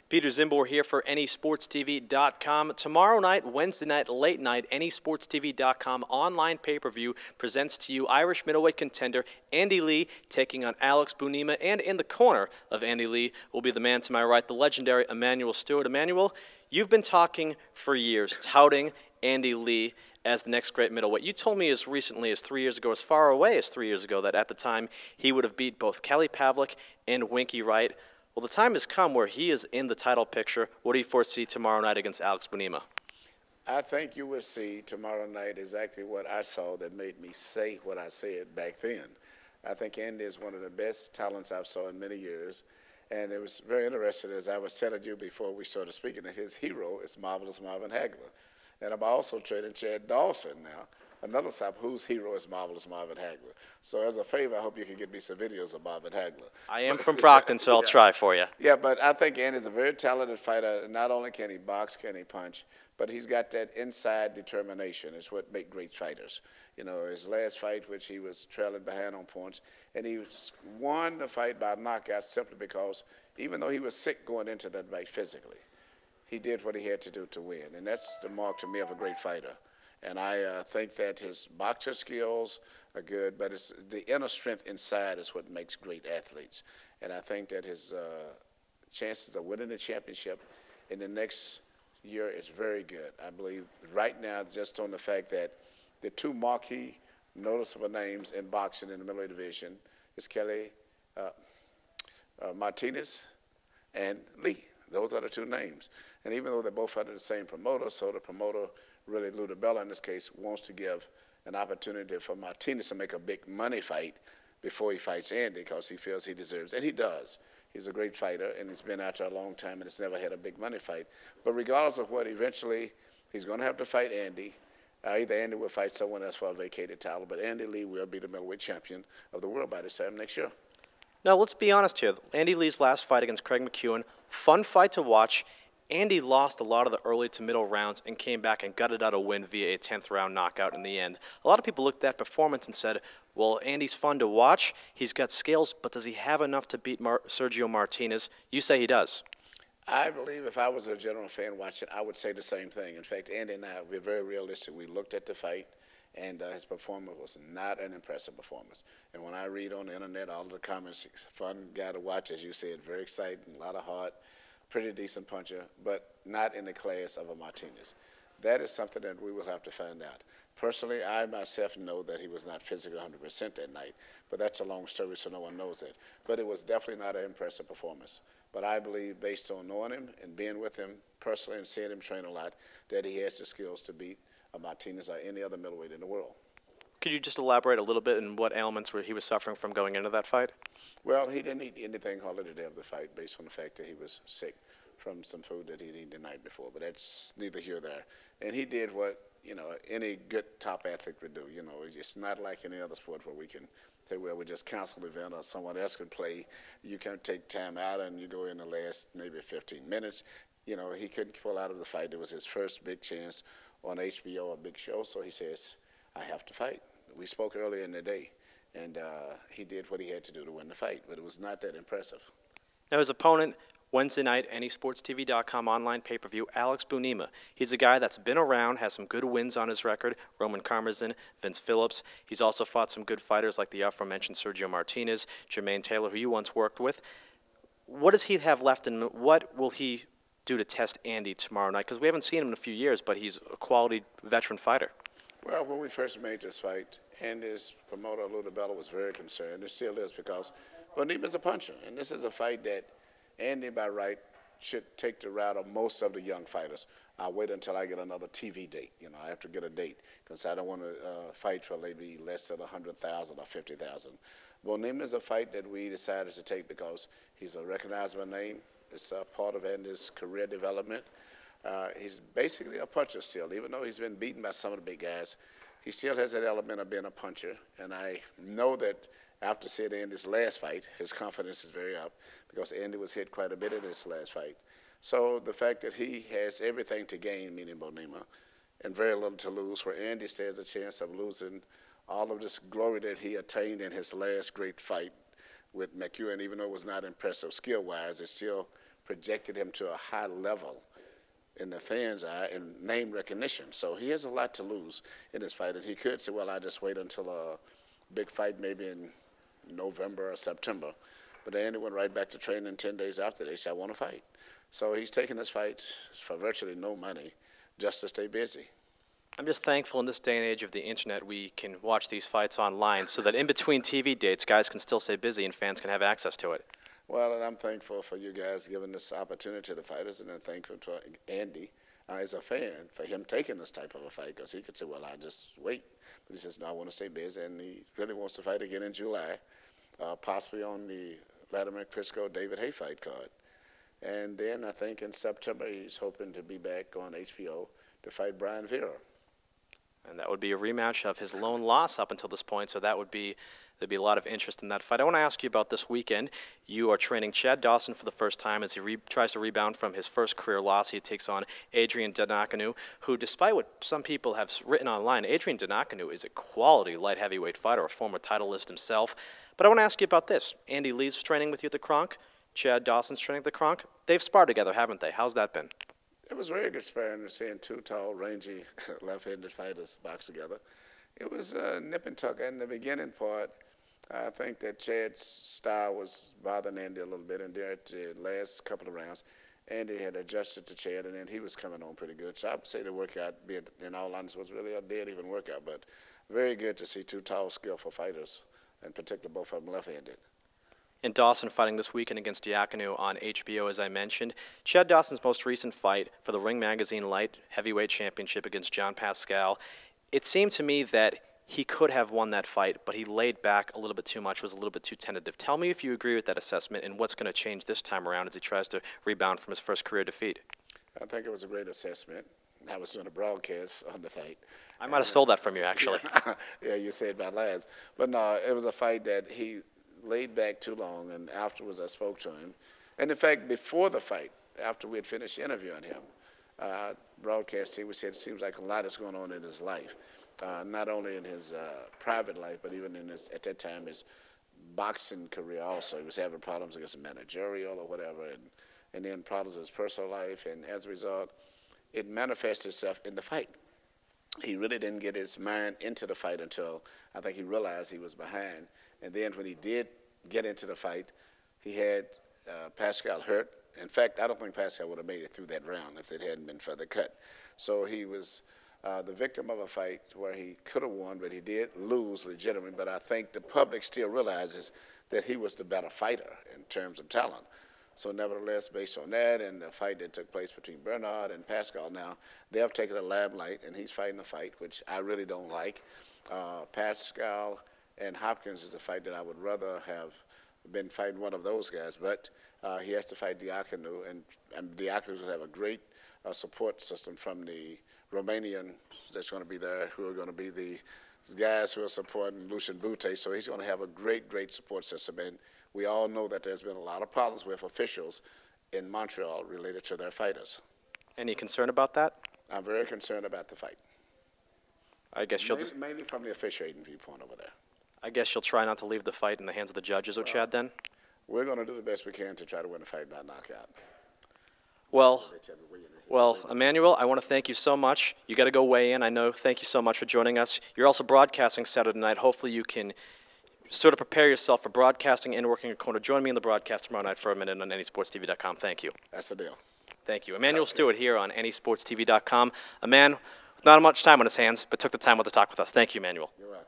Peter Zimbor here for AnySportsTV.com. Tomorrow night, Wednesday night, late night, AnySportsTV.com online pay-per-view presents to you Irish middleweight contender Andy Lee taking on Alex Bunema. And in the corner of Andy Lee will be the man to my right, the legendary Emanuel Steward. Emanuel, you've been talking for years, touting Andy Lee as the next great middleweight. You told me as recently as 3 years ago, as far away as 3 years ago, that at the time he would have beat both Kelly Pavlik and Winky Wright. Well, the time has come where he is in the title picture. What do you foresee tomorrow night against Alex Bunema? I think you will see tomorrow night exactly what I saw that made me say what I said back then. I think Andy is one of the best talents I've saw in many years. And it was very interesting, as I was telling you before we started speaking, that his hero is Marvelous Marvin Hagler. And I'm also training Chad Dawson now, another side whose hero is Marvelous Marvin Hagler. So as a favor, I hope you can get me some videos of Marvin Hagler. I am from Brockton, so I'll try for you. Yeah, but I think Andy's a very talented fighter. Not only can he box, can he punch, but he's got that inside determination. It's what makes great fighters. You know, his last fight, which he was trailing behind on points, and he won the fight by knockout simply because even though he was sick going into that fight physically, he did what he had to do to win. And that's the mark to me of a great fighter. And I think that his boxer skills are good, but it's the inner strength inside is what makes great athletes. And I think that his chances of winning the championship in the next year is very good. I believe right now, just on the fact that the two marquee noticeable names in boxing in the middleweight division is Kelly Martinez and Lee. Those are the two names. And even though they're both under the same promoter, so the promoter, really Lou DiBella in this case, wants to give an opportunity for Martinez to make a big money fight before he fights Andy because he feels he deserves, and he does. He's a great fighter, and he's been out there a long time, and he's never had a big money fight. But regardless of what, eventually he's going to have to fight Andy. Either Andy will fight someone else for a vacated title, but Andy Lee will be the middleweight champion of the world by this time next year. Now, let's be honest here. Andy Lee's last fight against Craig McEwen, fun fight to watch. Andy lost a lot of the early to middle rounds and came back and gutted out a win via a 10th round knockout in the end. A lot of people looked at that performance and said, well, Andy's fun to watch. He's got skills, but does he have enough to beat Sergio Martinez? You say he does. I believe if I was a general fan watching, I would say the same thing. In fact, Andy and I, we're very realistic. We looked at the fight, and his performance was not an impressive performance. And when I read on the internet all the comments, he's a fun guy to watch, as you said, very exciting, a lot of heart, pretty decent puncher, but not in the class of a Martinez. That is something that we will have to find out. Personally, I myself know that he was not physically 100% that night, but that's a long story, so no one knows it. But it was definitely not an impressive performance. But I believe, based on knowing him and being with him personally and seeing him train a lot, that he has the skills to beat a Martinez or any other middleweight in the world. Could you just elaborate a little bit on what ailments he was suffering from going into that fight? Well, he didn't eat anything hardly the day of the fight based on the fact that he was sick from some food that he'd eaten the night before. But that's neither here nor there. And he did what, you know, any good top athlete would do. You know, it's not like any other sport where we can say, well, we just cancel the event or someone else can play. You can take time out and you go in the last maybe 15 minutes. You know, he couldn't pull out of the fight. It was his first big chance on HBO, a big show. So he says, I have to fight. We spoke earlier in the day, and he did what he had to do to win the fight, but it was not that impressive. Now, his opponent, Wednesday night, AnySportsTV.com online pay-per-view, Alex Bunema. He's a guy that's been around, has some good wins on his record, Roman Karmazin, Vince Phillips. He's also fought some good fighters like the aforementioned Sergio Martinez, Jermaine Taylor, who you once worked with. What does he have left, and what will he do to test Andy tomorrow night? Because we haven't seen him in a few years, but he's a quality veteran fighter. Well, when we first made this fight, Andy's promoter, Lou DiBella, was very concerned. It still is, because Bunema's a puncher, and this is a fight that Andy, by right, should take the route of most of the young fighters. I'll wait until I get another TV date. You know, I have to get a date because I don't want to fight for maybe less than 100,000 or 50,000. Bunema is a fight that we decided to take because he's a recognizable name. It's a part of Andy's career development. He's basically a puncher still. Even though he's been beaten by some of the big guys, he still has that element of being a puncher. And I know that after seeing Andy's last fight, his confidence is very up because Andy was hit quite a bit in his last fight. So the fact that he has everything to gain, meaning Bunema, and very little to lose, where Andy stands a chance of losing all of this glory that he attained in his last great fight with McEwen, even though it was not impressive skill-wise, it's still projected him to a high level in the fans' eye and name recognition. So he has a lot to lose in this fight. And he could say, well, I just wait until a big fight maybe in November or September. But Andy went right back to training 10 days after. They said, I want to fight. So he's taking this fight for virtually no money just to stay busy. I'm just thankful in this day and age of the internet we can watch these fights online so that in between TV dates, guys can still stay busy and fans can have access to it. Well, and I'm thankful for you guys giving this opportunity to the fighters, and I'm thankful for Andy as a fan for him taking this type of a fight, because he could say, well, I just wait. But he says, no, I want to stay busy, and he really wants to fight again in July, possibly on the Latimer Klitschko-David Haye fight card. And then I think in September he's hoping to be back on HBO to fight Brian Vera. And that would be a rematch of his lone loss up until this point, so there'd be a lot of interest in that fight. I want to ask you about this weekend. You are training Chad Dawson for the first time as he tries to rebound from his first career loss. He takes on Adrian Diaconu, who, despite what some people have written online, Adrian Diaconu is a quality light heavyweight fighter, a former titleist himself. But I want to ask you about this. Andy Lee's training with you at the Kronk. Chad Dawson's training at the Kronk. They've sparred together, haven't they? How's that been? It was very good sparring to seeing two tall, rangy, left-handed fighters box together. It was nip and tuck. In the beginning part, I think that Chad's style was bothering Andy a little bit, and there at the last couple of rounds, Andy had adjusted to Chad, and then he was coming on pretty good. So I would say the workout, in all honesty, was really a dead-even workout, but very good to see two tall, skillful fighters, in particular both of them left-handed. And Dawson fighting this weekend against Diaconu on HBO, as I mentioned. Chad Dawson's most recent fight for the Ring Magazine Light Heavyweight Championship against John Pascal, it seemed to me that he could have won that fight, but he laid back a little bit too much, was a little bit too tentative. Tell me if you agree with that assessment and what's going to change this time around as he tries to rebound from his first career defeat. I think it was a great assessment. I was doing a broadcast on the fight. I might have stole that from you, actually. Yeah, you said about last. But no, it was a fight that he laid back too long, and afterwards I spoke to him. And in fact, before the fight, after we had finished interviewing him, broadcast team, we said it seems like a lot is going on in his life, not only in his private life, but even in his, at that time, his boxing career also. He was having problems against a managerial or whatever, and then problems in his personal life, and as a result, it manifested itself in the fight. He really didn't get his mind into the fight until I think he realized he was behind. And then when he did get into the fight, he had Pascal hurt. In fact, I don't think Pascal would have made it through that round if it hadn't been for the cut. So he was the victim of a fight where he could have won, but he did lose legitimately. But I think the public still realizes that he was the better fighter in terms of talent. So nevertheless, based on that and the fight that took place between Bernard and Pascal now, they have taken a limelight, and he's fighting a fight which I really don't like. Pascal and Hopkins is a fight that I would rather have been fighting one of those guys, but he has to fight Diaconu, and Diaconu will have a great support system from the Romanian that's going to be there, who are going to be the guys who are supporting Lucian Bute, so he's going to have a great, great support system. And we all know that there's been a lot of problems with officials in Montreal related to their fighters. Any concern about that? I'm very concerned about the fight. I guess you'll just mainly from the officiating viewpoint over there. I guess you'll try not to leave the fight in the hands of the judges, Chad, then? We're going to do the best we can to try to win the fight by knockout. Well, Emanuel, I want to thank you so much. You got to go weigh in. I know. Thank you so much for joining us. You're also broadcasting Saturday night. Hopefully you can sort of prepare yourself for broadcasting and working a corner. Join me in the broadcast tomorrow night for a minute on anysportstv.com. Thank you. That's the deal. Thank you. Emanuel Steward here on anysportstv.com. A man with not much time on his hands, but took the time to talk with us. Thank you, Emanuel. You're welcome.